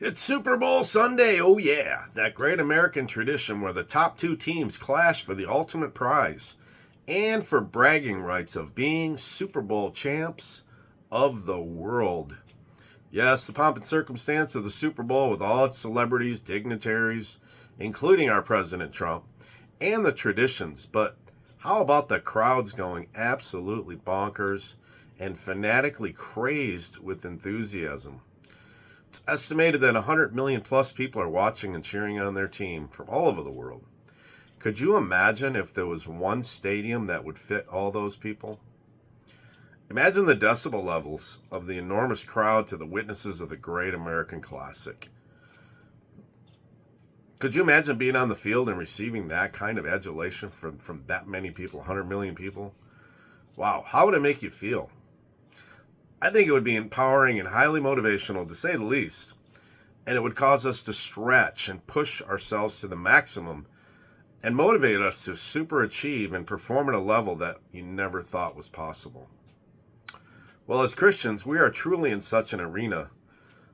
It's Super Bowl Sunday, oh yeah, that great American tradition where the top two teams clash for the ultimate prize and for bragging rights of being Super Bowl champs of the world. Yes, the pomp and circumstance of the Super Bowl with all its celebrities, dignitaries, including our President Trump, and the traditions, but how about the crowds going absolutely bonkers and fanatically crazed with enthusiasm? It's estimated that 100 million plus people are watching and cheering on their team from all over the world. Could you imagine if there was one stadium that would fit all those people? Imagine the decibel levels of the enormous crowd to the witnesses of the great American classic. Could you imagine being on the field and receiving that kind of adulation from that many people, 100 million people? Wow, how would it make you feel? I think it would be empowering and highly motivational, to say the least. And it would cause us to stretch and push ourselves to the maximum and motivate us to superachieve and perform at a level that you never thought was possible. Well, as Christians, we are truly in such an arena,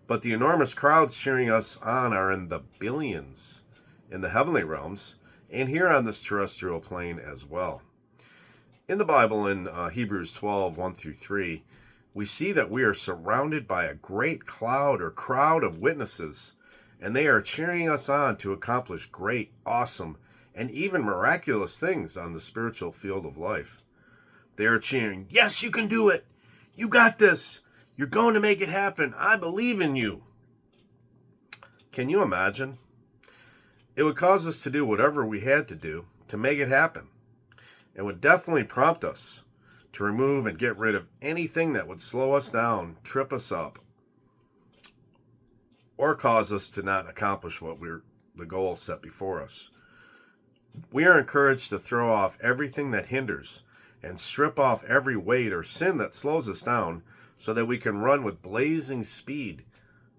but the enormous crowds cheering us on are in the billions in the heavenly realms and here on this terrestrial plane as well. In the Bible, in Hebrews 12, 1 through 3, we see that we are surrounded by a great cloud or crowd of witnesses, and they are cheering us on to accomplish great, awesome, and even miraculous things on the spiritual field of life. They are cheering, "Yes, you can do it! You got this! You're going to make it happen! I believe in you!" Can you imagine? It would cause us to do whatever we had to do to make it happen. It would definitely prompt us to remove and get rid of anything that would slow us down, trip us up, or cause us to not accomplish the goal set before us. We are encouraged to throw off everything that hinders and strip off every weight or sin that slows us down so that we can run with blazing speed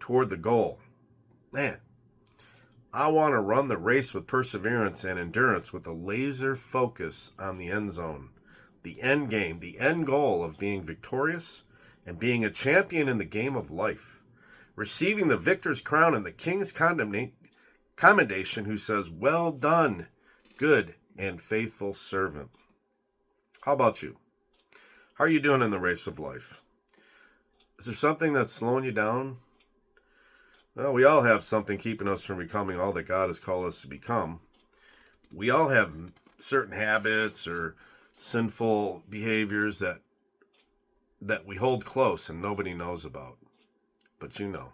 toward the goal. Man, I want to run the race with perseverance and endurance with a laser focus on the end zone, the end game, the end goal of being victorious and being a champion in the game of life, receiving the victor's crown and the king's commendation who says, "Well done, good and faithful servant." How about you? How are you doing in the race of life? Is there something that's slowing you down? Well, we all have something keeping us from becoming all that God has called us to become. We all have certain habits or sinful behaviors that we hold close and nobody knows about. But you know.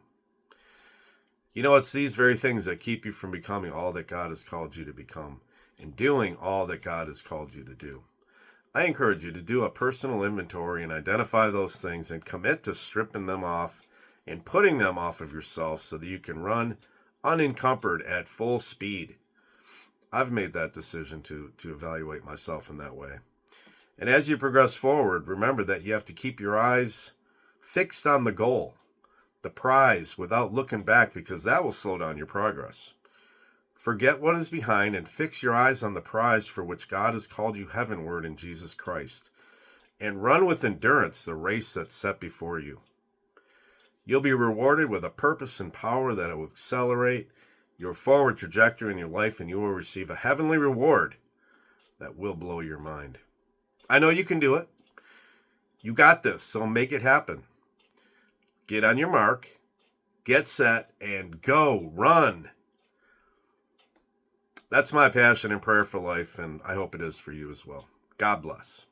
It's these very things that keep you from becoming all that God has called you to become and doing all that God has called you to do. I encourage you to do a personal inventory and identify those things and commit to stripping them off and putting them off of yourself so that you can run unencumbered at full speed. I've made that decision to evaluate myself in that way. And as you progress forward, remember that you have to keep your eyes fixed on the goal, the prize, without looking back, because that will slow down your progress. Forget what is behind and fix your eyes on the prize for which God has called you heavenward in Jesus Christ, and run with endurance the race that's set before you. You'll be rewarded with a purpose and power that will accelerate your forward trajectory in your life, and you will receive a heavenly reward that will blow your mind. I know you can do it. You got this, so make it happen. Get on your mark, get set, and go. Run. That's my passion and prayer for life, and I hope it is for you as well. God bless.